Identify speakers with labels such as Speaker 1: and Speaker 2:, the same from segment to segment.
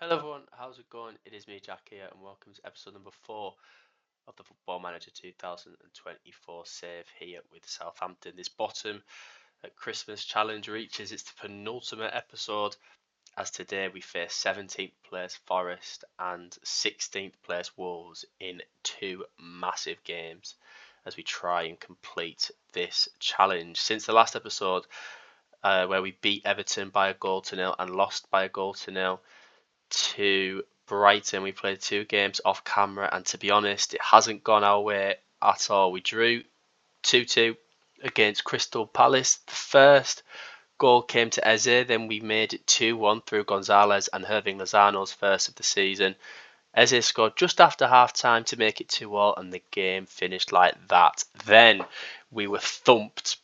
Speaker 1: Hello everyone, how's it going? It is me, Jack here, and welcome to episode number 4 of the Football Manager 2024 save here with Southampton. This bottom at Christmas challenge reaches its penultimate episode, as today we face 17th place Forest and 16th place Wolves in two massive games as we try and complete this challenge. Since the last episode, where we beat Everton by 1-0 and lost by 1-0 to Brighton, we played 2 games off camera, and to be honest, it hasn't gone our way at all. We drew 2-2 against Crystal Palace. The first goal came to Eze, then we made it 2-1 through Gonzalez and Hirving Lozano's first of the season. Eze scored just after half time to make it 2-2, and the game finished like that. Then we were thumped.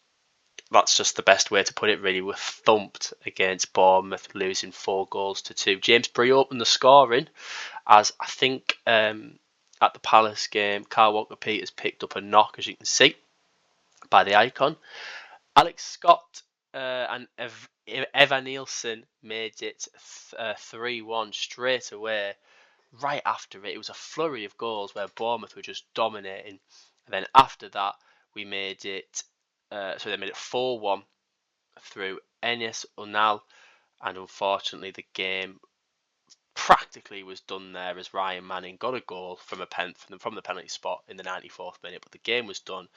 Speaker 1: That's just the best way to put it, really. We're thumped against Bournemouth, losing 4-2. James Bree opened the scoring, as I think at the Palace game, Kyle Walker-Peters picked up a knock, as you can see by the icon. Alex Scott and Evan Nielsen made it 3-1 straight away. Right after it was a flurry of goals where Bournemouth were just dominating. And then after that, we made it they made it 4-1 through Enes Unal, and unfortunately the game practically was done there as Ryan Manning got a goal from the penalty spot in the 94th minute, but the game was done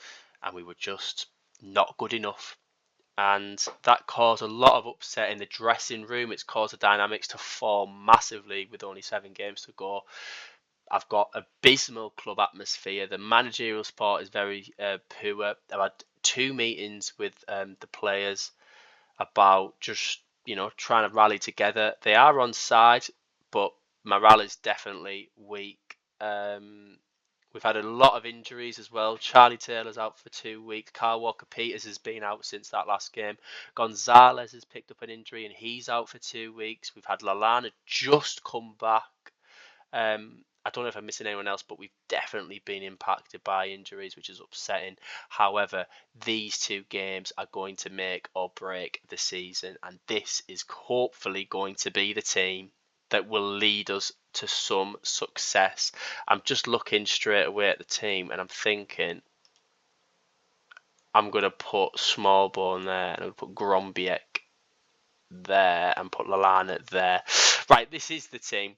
Speaker 1: and we were just not good enough, and that caused a lot of upset in the dressing room. It's caused the dynamics to fall massively with only 7 games to go. I've got abysmal club atmosphere. The managerial support is very poor. I've had 2 meetings with the players about just, trying to rally together. They are on side, but morale is definitely weak. We've had a lot of injuries as well. Charlie Taylor's out for 2 weeks. Kyle Walker-Peters has been out since that last game. Gonzalez has picked up an injury and he's out for 2 weeks. We've had Lallana just come back. I don't know if I'm missing anyone else, but we've definitely been impacted by injuries, which is upsetting. However, these 2 games are going to make or break the season, and this is hopefully going to be the team that will lead us to some success. I'm just looking straight away at the team, and I'm thinking I'm going to put Smallbone there, and I'm going to put Grombiek there, and put Lallana there. Right, this is the team.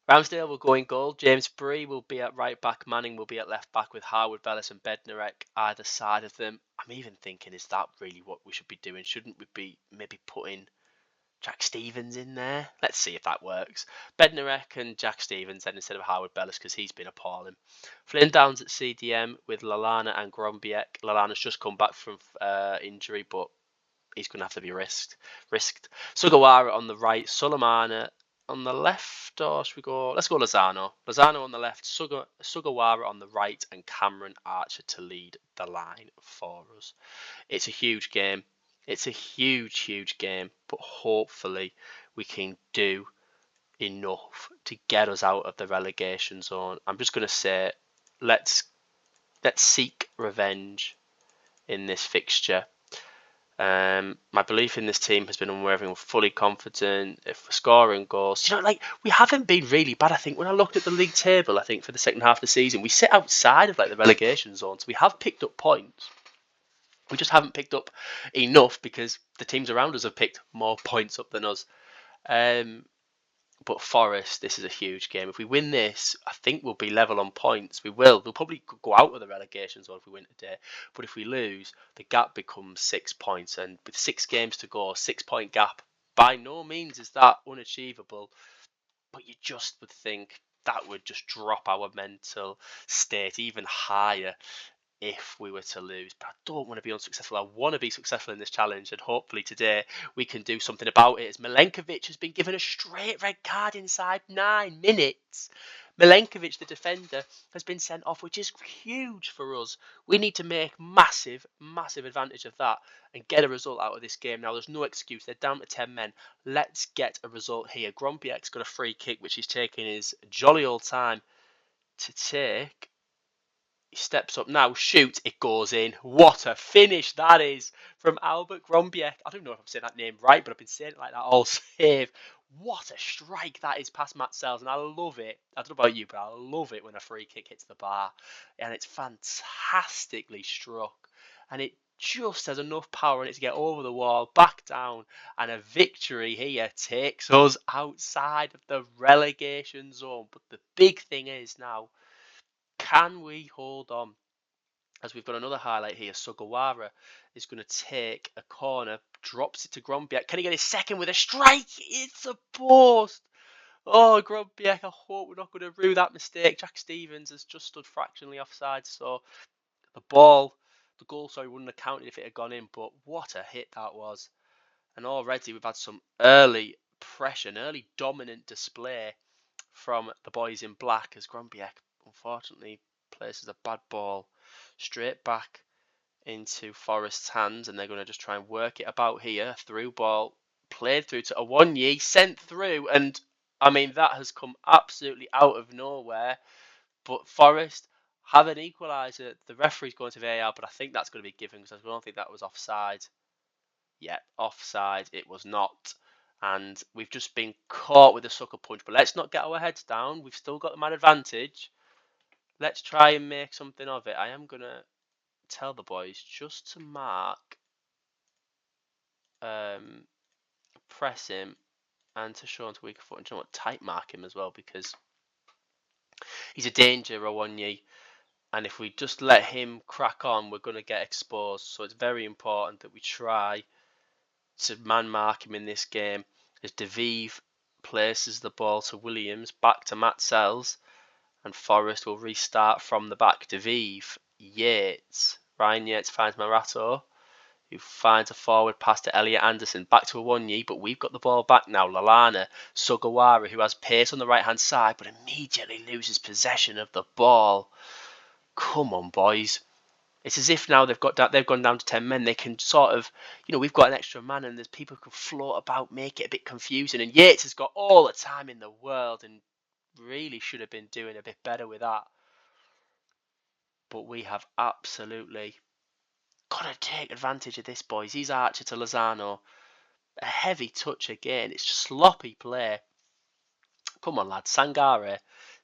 Speaker 1: Ramsdale will go in goal. James Bree will be at right back. Manning will be at left back with Harwood, Bellis and Bednarek either side of them. I'm even thinking, is that really what we should be doing? Shouldn't we be maybe putting Jack Stevens in there? Let's see if that works. Bednarek and Jack Stevens then instead of Harwood Bellis, because he's been appalling. Flynn Downs at CDM with Lallana and Grombiek. Lallana's just come back from injury, but he's going to have to be risked. Sugawara on the right. Sulemana on the left, or should we go? Let's go Lozano. Lozano on the left, Sugawara on the right, and Cameron Archer to lead the line for us. It's a huge game. It's a huge game, but hopefully we can do enough to get us out of the relegation zone. I'm just going to say, let's seek revenge in this fixture. My belief in this team has been unwavering. We're fully confident if we're scoring goals. We haven't been really bad. I think when I looked at the league table, I think for the second half of the season, we sit outside of the relegation zone. So we have picked up points. We just haven't picked up enough because the teams around us have picked more points up than us. But Forest, this is a huge game. If we win this, I think we'll be level on points. We will. We'll probably go out of the relegation zone if we win today. But if we lose, the gap becomes 6 points. And with 6 games to go, 6-point gap, by no means is that unachievable. But you just would think that would just drop our mental state even higher if we were to lose. But I don't want to be unsuccessful. I want to be successful in this challenge, and hopefully today we can do something about it, as Milenkovic has been given a straight red card inside 9 minutes. Milenkovic, the defender, has been sent off, which is huge for us. We need to make massive advantage of that and get a result out of this game. Now, there's no excuse. They're down to 10 men. Let's get a result here. Grombiek's got a free kick, which he's taking his jolly old time to take. He steps up now, shoots, it goes in. What a finish that is from Albert Grombiek. I don't know if I'm saying that name right, but I've been saying it like that all save. What a strike that is past Matt Sells, and I love it. I don't know about you, but I love it when a free kick hits the bar, and it's fantastically struck, and it just has enough power in it to get over the wall, back down, and a victory here takes us outside of the relegation zone. But the big thing is now, can we hold on? As we've got another highlight here, Sugawara is going to take a corner, drops it to Grombiak. Can he get his second with a strike? It's a post. Oh, Grombiak, I hope we're not going to rue that mistake. Jack Stevens has just stood fractionally offside, so the goal, wouldn't have counted if it had gone in, but what a hit that was. And already we've had some early pressure, an early dominant display from the boys in black as Grombiak, unfortunately, places a bad ball straight back into Forest's hands, and they're going to just try and work it about here. Through ball, played through to Awonyi, sent through, and I mean, that has come absolutely out of nowhere. But Forest have an equaliser. The referee's going to VAR, but I think that's going to be given because I don't think that was offside. Yeah, offside. It was not. And we've just been caught with a sucker punch. But let's not get our heads down. We've still got the man advantage. Let's try and make something of it. I am going to tell the boys just to mark, press him, and to show him to weaker foot. And you know what? Tight mark him as well, because he's a danger, Awonyi. And if we just let him crack on, we're going to get exposed. So it's very important that we try to man mark him in this game. As Devive places the ball to Williams, back to Matt Sells, and Forest will restart from the back. Devive, Yates, Ryan Yates finds Marato, who finds a forward pass to Elliot Anderson, back to Awonyi, but we've got the ball back now. Lallana, Sugawara, who has pace on the right hand side, but immediately loses possession of the ball. Come on, boys. It's as if now they've gone down to 10 men. They can sort of, we've got an extra man, and there's people who can float about, make it a bit confusing. And Yates has got all the time in the world, and really should have been doing a bit better with that. But we have absolutely got to take advantage of this, boys. He's Archer to Lozano. A heavy touch again. It's sloppy play. Come on, lads. Sangare,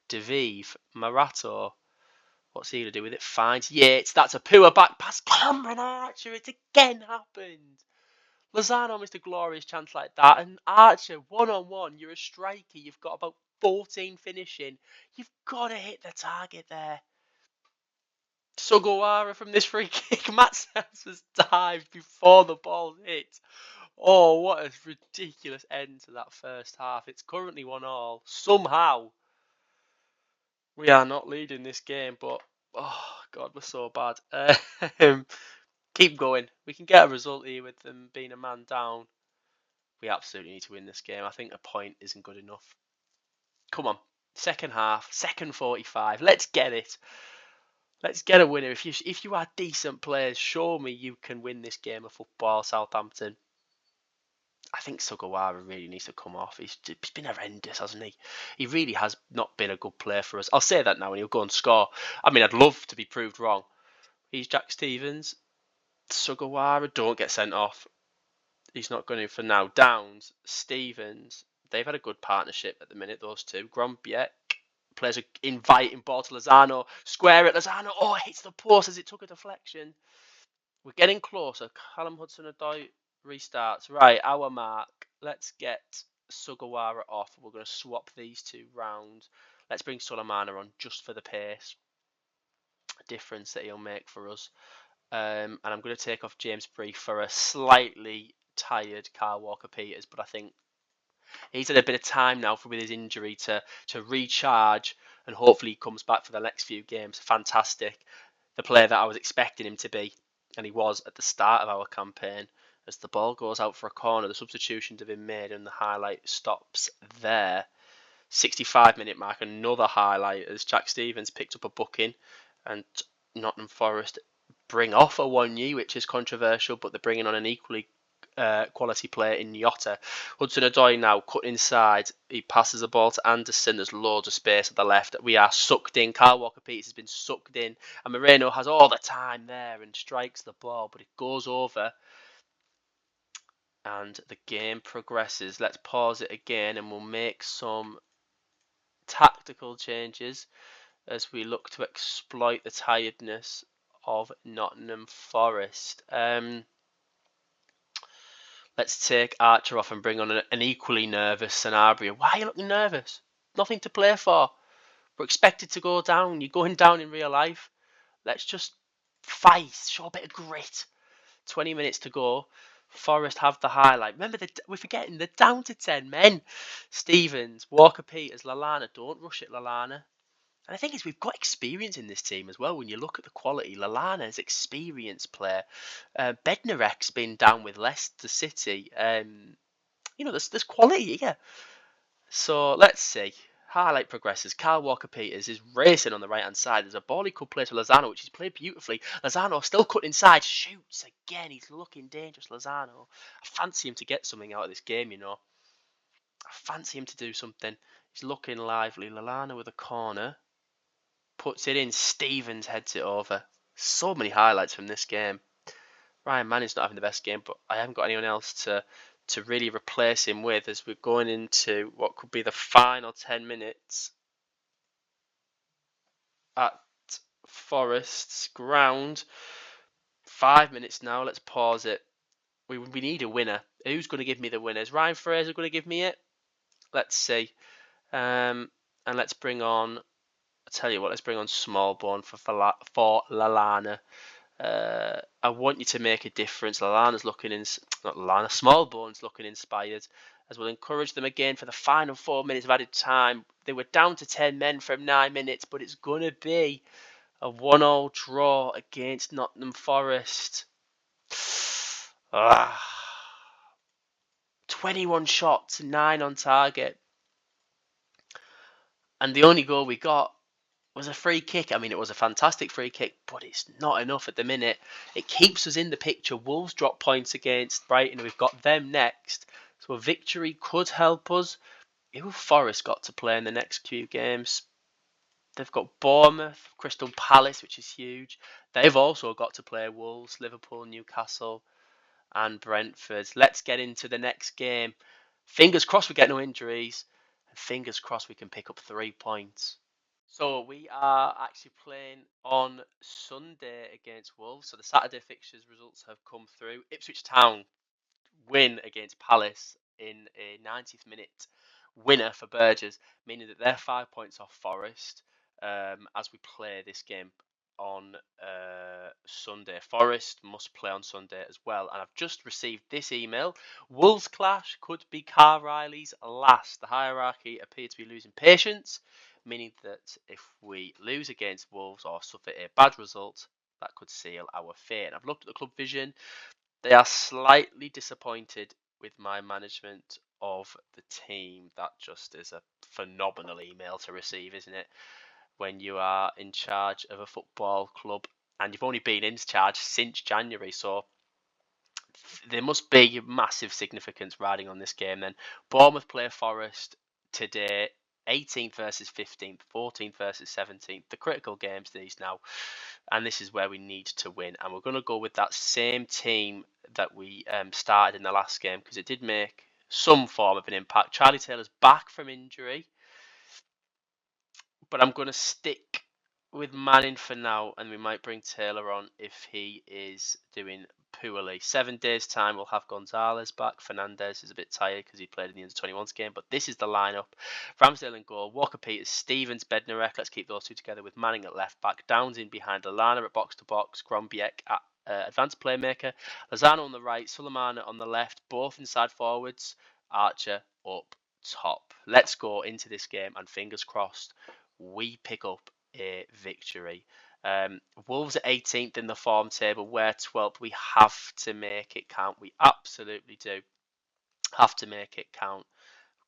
Speaker 1: Devive, Marato. What's he going to do with it? Finds Yates. That's a poor back pass. Come on, Archer. It's again happened. Lozano missed a glorious chance like that. And Archer, one-on-one, you're a striker. You've got about 14 finishing. You've got to hit the target there. Sugawara from this free kick. Matt Sells has dived before the ball hit. Oh, what a ridiculous end to that first half. It's currently 1-1. Somehow, we are not leading this game, but oh God, we're so bad. Keep going. We can get a result here with them being a man down. We absolutely need to win this game. I think a point isn't good enough. Come on. Second half, second 45. Let's get it. Let's get a winner. If you are decent players, show me you can win this game of football, Southampton. I think Sugawara really needs to come off. He's been horrendous, hasn't he? He really has not been a good player for us. I'll say that now, and he'll go and score. I mean, I'd love to be proved wrong. He's Jack Stevens. Sugawara, don't get sent off. He's not going to for now. Downs, Stevens. They've had a good partnership at the minute, those two. Grombiak plays an inviting ball to Lozano. Square it, Lozano. Oh, it hits the post as it took a deflection. We're getting closer. Callum Hudson-Odoi restarts. Right, our mark. Let's get Sugawara off. We're going to swap these two round. Let's bring Sulemana on just for the pace difference that he'll make for us. And I'm going to take off James Bree for a slightly tired Kyle Walker-Peters, but I think he's had a bit of time now with his injury to recharge, and hopefully he comes back for the next few games. Fantastic. The player that I was expecting him to be, and he was at the start of our campaign. As the ball goes out for a corner, the substitutions have been made and the highlight stops there. 65-minute mark, another highlight as Jack Stevens picked up a booking, and Nottingham Forest bring off Awonyi, which is controversial, but they're bringing on an equally quality player in Yotta. Hudson-Odoi now cut inside. He passes the ball to Anderson. There's loads of space at the left. We are sucked in. Kyle Walker-Peters has been sucked in, and Moreno has all the time there and strikes the ball, but it goes over. and the game progresses. Let's pause it again and we'll make some tactical changes as we look to exploit the tiredness of Nottingham Forest. Let's take Archer off and bring on an equally nervous Sanabria. Why are you looking nervous? Nothing to play for. We're expected to go down. You're going down in real life. Let's just fight. Show a bit of grit. 20 minutes to go. Forest have the highlight. Remember, we're forgetting they're down to 10 men. Stevens, Walker-Peters, Lallana. Don't rush it, Lallana. And the thing is, we've got experience in this team as well. When you look at the quality, Lallana's experienced player. Bednarek's been down with Leicester City. There's quality here. So let's see. Highlight progresses. Kyle Walker-Peters is racing on the right-hand side. There's a ball he could play to Lozano, which he's played beautifully. Lozano still cut inside. Shoots again. He's looking dangerous, Lozano. I fancy him to get something out of this game, I fancy him to do something. He's looking lively. Lallana with a corner. Puts it in. Stevens heads it over. So many highlights from this game. Ryan Manning's not having the best game, but I haven't got anyone else to really replace him with as we're going into what could be the final 10 minutes at Forest's ground. 5 minutes now. Let's pause it. We need a winner. Who's going to give me the winner? Is Ryan Fraser going to give me it? Let's see. And let's bring on... I tell you what, let's bring on Smallbone for Lallana. I want you to make a difference. Lallana's looking Smallbone's looking inspired, as we'll encourage them again for the final 4 minutes of added time. They were down to 10 men from 9 minutes, but it's going to be a 1-1 draw against Nottingham Forest. 21 shots, 9 on target. And the only goal we got was a free kick. I mean, it was a fantastic free kick, but it's not enough at the minute. It keeps us in the picture. Wolves drop points against Brighton. We've got them next. So a victory could help us. Who have Forest got to play in the next few games? They've got Bournemouth, Crystal Palace, which is huge. They've also got to play Wolves, Liverpool, Newcastle and Brentford. Let's get into the next game. Fingers crossed we get no injuries. And fingers crossed we can pick up 3 points. So we are actually playing on Sunday against Wolves. So the Saturday fixtures results have come through. Ipswich Town win against Palace in a 90th minute winner for Burgess, meaning that they're 5 points off Forest as we play this game on Sunday. Forest must play on Sunday as well. And I've just received this email. Wolves clash could be Carl Riley's last. The hierarchy appear to be losing patience, meaning that if we lose against Wolves or suffer a bad result, that could seal our fate. And I've looked at the club vision. They are slightly disappointed with my management of the team. That just is a phenomenal email to receive, isn't it? When you are in charge of a football club and you've only been in charge since January. So there must be massive significance riding on this game then. Bournemouth play Forest today. 18th versus 15th, 14th versus 17th. The critical games these now. And this is where we need to win. And we're going to go with that same team that we started in the last game, because it did make some form of an impact. Charlie Taylor's back from injury. But I'm going to stick with Manning for now, and we might bring Taylor on if he is doing poorly. 7 days' time, we'll have Gonzalez back. Fernandez is a bit tired because he played in the Under-21s game, but this is the lineup. Ramsdale in goal, Walker-Peters, Stevens, Bednarek. Let's keep those two together with Manning at left back. Downs in behind Lallana at box-to-box. Grombiek at advanced playmaker. Lozano on the right, Sulemana on the left, both inside forwards. Archer up top. Let's go into this game, and fingers crossed we pick up a victory. Wolves are 18th in the form table. We're 12th. We have to make it count. We absolutely do have to make it count.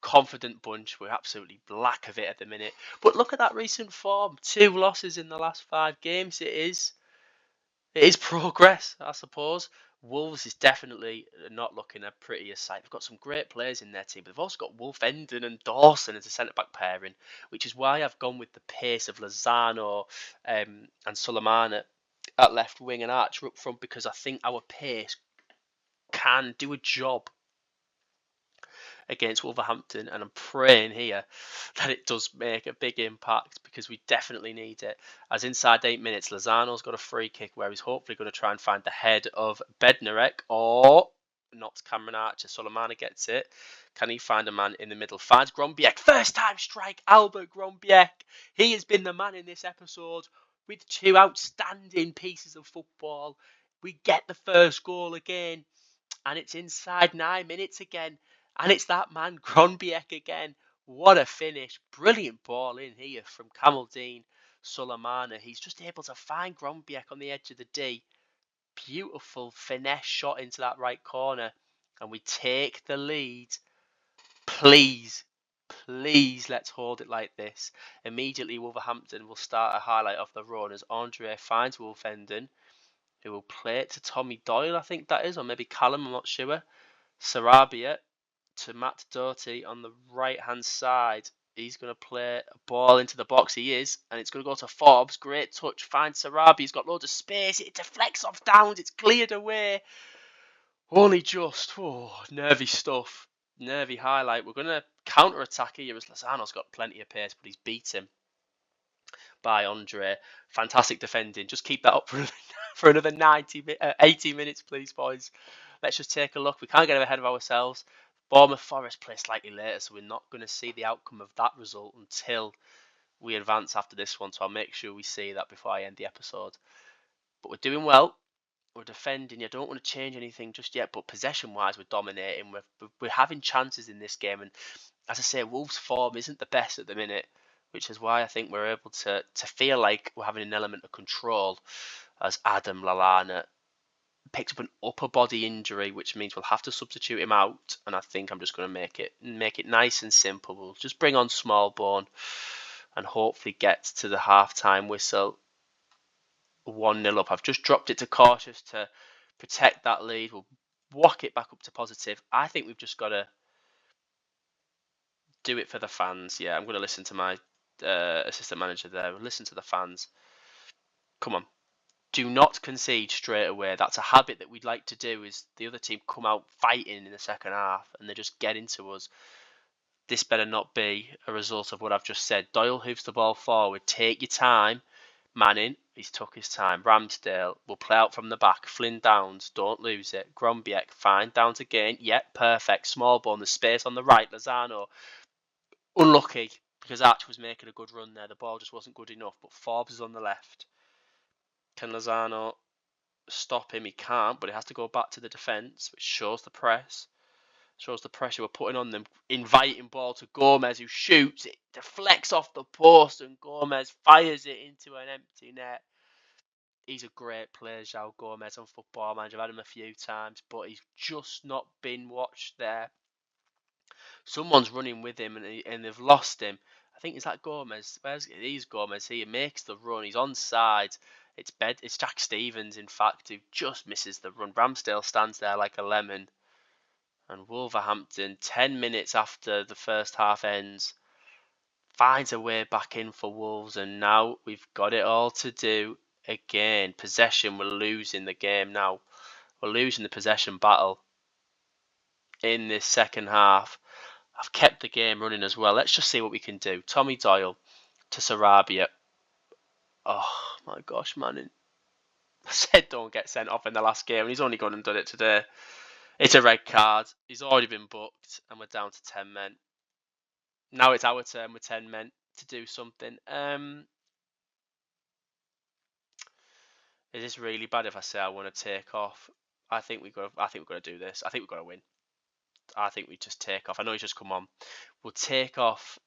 Speaker 1: Confident bunch. We're absolutely black of it at the minute. But look at that recent form. 2 losses in the last 5 games. It is progress, I suppose. Wolves is definitely not looking a prettier sight. They've got some great players in their team, but they've also got Wolfenden and Dawson as a centre-back pairing, which is why I've gone with the pace of Lozano and Sulemana at left wing and Archer up front, because I think our pace can do a job against Wolverhampton, and I'm praying here that it does make a big impact because we definitely need it. As inside 8 minutes, Lozano's got a free kick where he's hopefully going to try and find the head of Bednarek, or not Cameron Archer. Soleimani gets it. Can he find a man in the middle? Finds Grombiek. First time strike, Albert Grombiek. He has been the man in this episode with 2 outstanding pieces of football. We get the first goal again, and it's inside 9 minutes again, and it's that man Grombiek again. What a finish. Brilliant ball in here from Kamaldeen Soleimani. He's just able to find Grombiek on the edge of the D. Beautiful finesse shot into that right corner, and we take the lead. Please let's hold it like this. Immediately Wolverhampton will start a highlight of the run as Andre finds Wolfenden, who will play it to Tommy Doyle, I think that is, or maybe Callum, I'm not sure. Sarabia to Matt Doherty on the right hand side. He's going to play a ball into the box. He is, and it's going to go to Forbes. Great touch. Finds Sarabia. He's got loads of space. It deflects off Downs. It's cleared away. Only just. Oh, nervy stuff. Nervy highlight. We're going to counter attack here as Lozano's got plenty of pace, but he's beat him by Andre. Fantastic defending. Just keep that up for another 80 minutes, please, boys. Let's just take a look. We can't get ahead of ourselves. Bournemouth Forest play slightly later, so we're not going to see the outcome of that result until we advance after this one. So I'll make sure we see that before I end the episode. But we're doing well. We're defending. I don't want to change anything just yet, but possession-wise, we're dominating. We're having chances in this game, and as I say, Wolves' form isn't the best at the minute, which is why I think we're able to feel like we're having an element of control as Adam Lallana picked up an upper body injury, which means we'll have to substitute him out, and I think I'm just going to make it nice and simple. We'll just bring on Smallbone and hopefully get to the half-time whistle 1-0 up. I've just dropped it to cautious to protect that lead. We'll walk it back up to positive. I think we've just got to do it for the fans. Yeah, I'm going to listen to my assistant manager there. Listen to the fans. Come on. Do not concede straight away. That's a habit that we'd like to do, is the other team come out fighting in the second half and they just get into us. This better not be a result of what I've just said. Doyle hooves the ball forward. Take your time. Manning, he's took his time. Ramsdale will play out from the back. Flynn Downs, don't lose it. Grombiek, fine. Downs again. Yep, perfect. Smallbone, the space on the right. Lozano, unlucky because Arch was making a good run there. The ball just wasn't good enough, but Forbes is on the left. Can Lozano stop him? He can't, but he has to go back to the defence, which shows the press. Shows the pressure we're putting on them. Inviting ball to Gomez, who shoots. It deflects off the post, and Gomez fires it into an empty net. He's a great player, João Gomez, on Football Manager. I've had him a few times, but he's just not been watched there. Someone's running with him, and they've lost him. I think, is that Gomez? He's Gomez. He makes the run. He's onside. It's Jack Stevens, in fact, who just misses the run. Ramsdale stands there like a lemon. And Wolverhampton, 10 minutes after the first half ends, finds a way back in for Wolves. And now we've got it all to do again. Possession, we're losing the game now. We're losing the possession battle in this second half. I've kept the game running as well. Let's just see what we can do. Tommy Doyle to Sarabia. Oh my gosh, man. I said don't get sent off in the last game, and he's only gone and done it today. It's a red card. He's already been booked, and we're down to 10 men. Now it's our turn with 10 men to do something. Is this really bad if I say I want to take off? I think we've got to do this. I think we've got to win. I think we just take off. I know he's just come on. We'll take off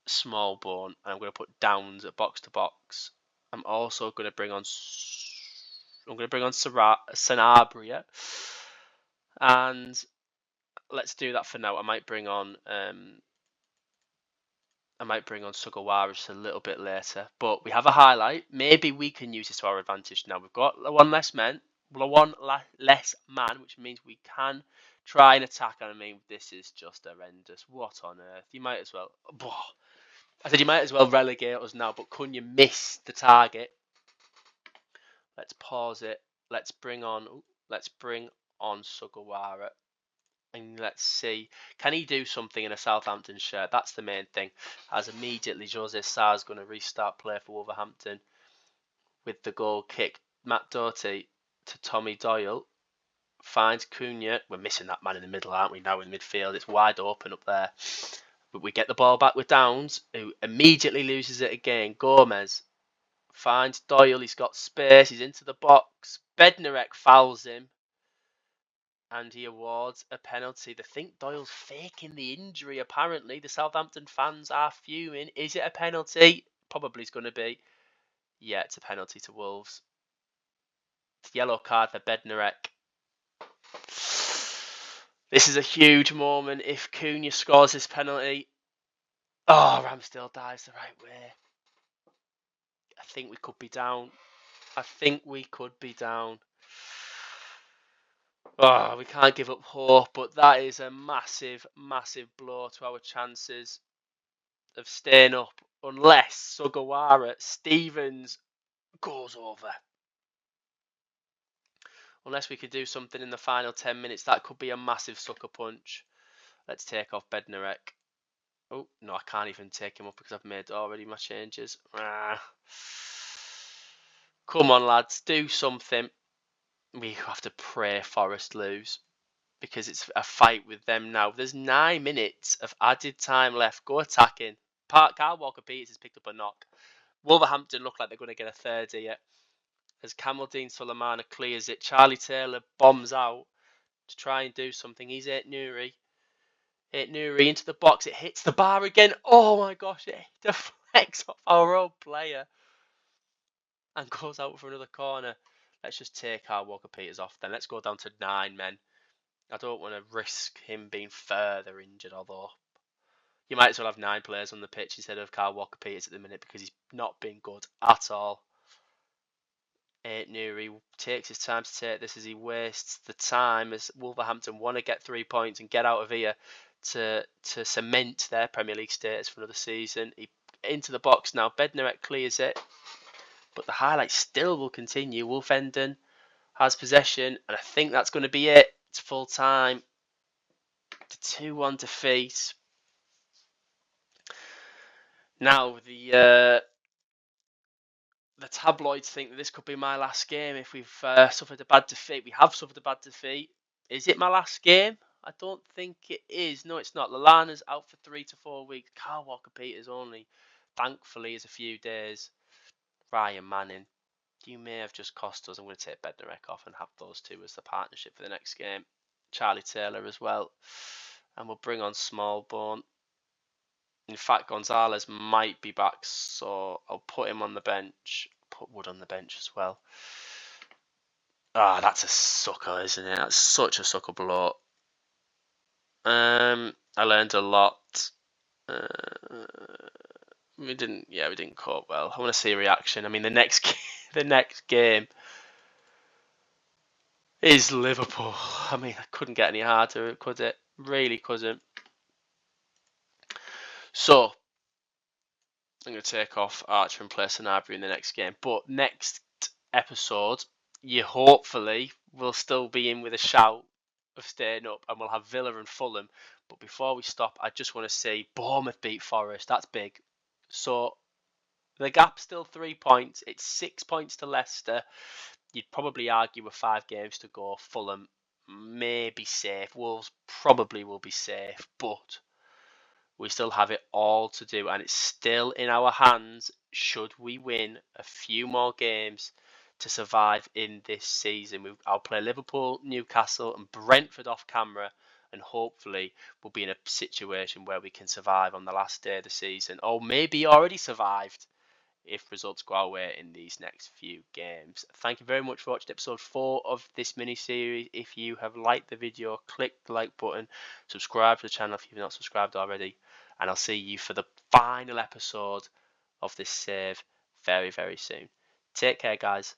Speaker 1: Smallbone, and I'm going to put Downs at box to box. I'm also going to bring on Sanabria. And let's do that for now. I might bring on Sugawara just a little bit later. But we have a highlight. Maybe we can use this to our advantage now. We've got one less man, which means we can try and attack. And I mean, this is just horrendous. What on earth? You might as well relegate us now, but couldn't you miss the target? Let's pause it. Let's bring on Sugawara. And let's see, can he do something in a Southampton shirt? That's the main thing. As immediately Jose Sarr's going to restart play for Wolverhampton with the goal kick. Matt Doherty to Tommy Doyle. Finds Cunha. We're missing that man in the middle, aren't we, now in midfield? It's wide open up there. But we get the ball back with Downs, who immediately loses it again. Gomez finds Doyle. He's got space. He's into the box. Bednarek fouls him. And he awards a penalty. They think Doyle's faking the injury, apparently. The Southampton fans are fuming. Is it a penalty? Probably it's going to be. Yeah, it's a penalty to Wolves. It's a yellow card for Bednarek. This is a huge moment. If Cunha scores this penalty, Ramsdale dives the right way. I think we could be down. We can't give up hope, but that is a massive, massive blow to our chances of staying up, unless Sugawara Stevens goes over. Unless we could do something in the final 10 minutes, that could be a massive sucker punch. Let's take off Bednarek. Oh, no, I can't even take him up because I've made already my changes. Come on, lads, do something. We have to pray Forest lose because it's a fight with them now. There's 9 minutes of added time left. Go attacking. Kyle Walker-Peters has picked up a knock. Wolverhampton look like they're going to get a third here. As Kamaldeen Sulemana clears it, Charlie Taylor bombs out to try and do something. He's Ait-Nouri into the box. It hits the bar again. Oh my gosh, it deflects off our own player and goes out for another corner. Let's just take our Walker-Peters off then. Let's go down to 9 men. I don't want to risk him being further injured, although you might as well have 9 players on the pitch instead of Kyle Walker-Peters at the minute because he's not been good at all. Ait-Nouri takes his time to take this as he wastes the time as Wolverhampton want to get 3 points and get out of here to cement their Premier League status for another season. Into the box now. Bednarek clears it, but the highlights still will continue. Wolfenden has possession, and I think that's going to be it. It's full time. The 2-1 defeat. Now the tabloids think that this could be my last game if we've suffered a bad defeat. We have suffered a bad defeat. Is it my last game? I don't think it is. No, it's not. Lallana's out for 3 to 4 weeks. Kyle Walker-Peters only, thankfully, is a few days. Ryan Manning, you may have just cost us. I'm going to take Bednarek off and have those two as the partnership for the next game. Charlie Taylor as well. And we'll bring on Smallbone. In fact, Gonzalez might be back, so I'll put him on the bench. Put Wood on the bench as well. That's a sucker, isn't it? That's such a sucker blow. I learned a lot. We didn't cope well. I want to see a reaction. I mean, the next game is Liverpool. I mean, I couldn't get any harder, could it? Really couldn't. So I'm going to take off Archer and play Sanabria in the next game. But next episode, you hopefully will still be in with a shout of staying up, and we'll have Villa and Fulham. But before we stop, I just want to say Bournemouth beat Forest. That's big. So the gap's still 3 points. It's 6 points to Leicester. You'd probably argue with 5 games to go. Fulham may be safe. Wolves probably will be safe, but we still have it all to do, and it's still in our hands should we win a few more games to survive in this season. I'll play Liverpool, Newcastle and Brentford off camera, and hopefully we'll be in a situation where we can survive on the last day of the season, or maybe already survived if results go our way in these next few games. Thank you very much for watching episode 4 of this mini-series. If you have liked the video, click the like button, subscribe to the channel if you've not subscribed already, and I'll see you for the final episode of this save very, very soon. Take care, guys.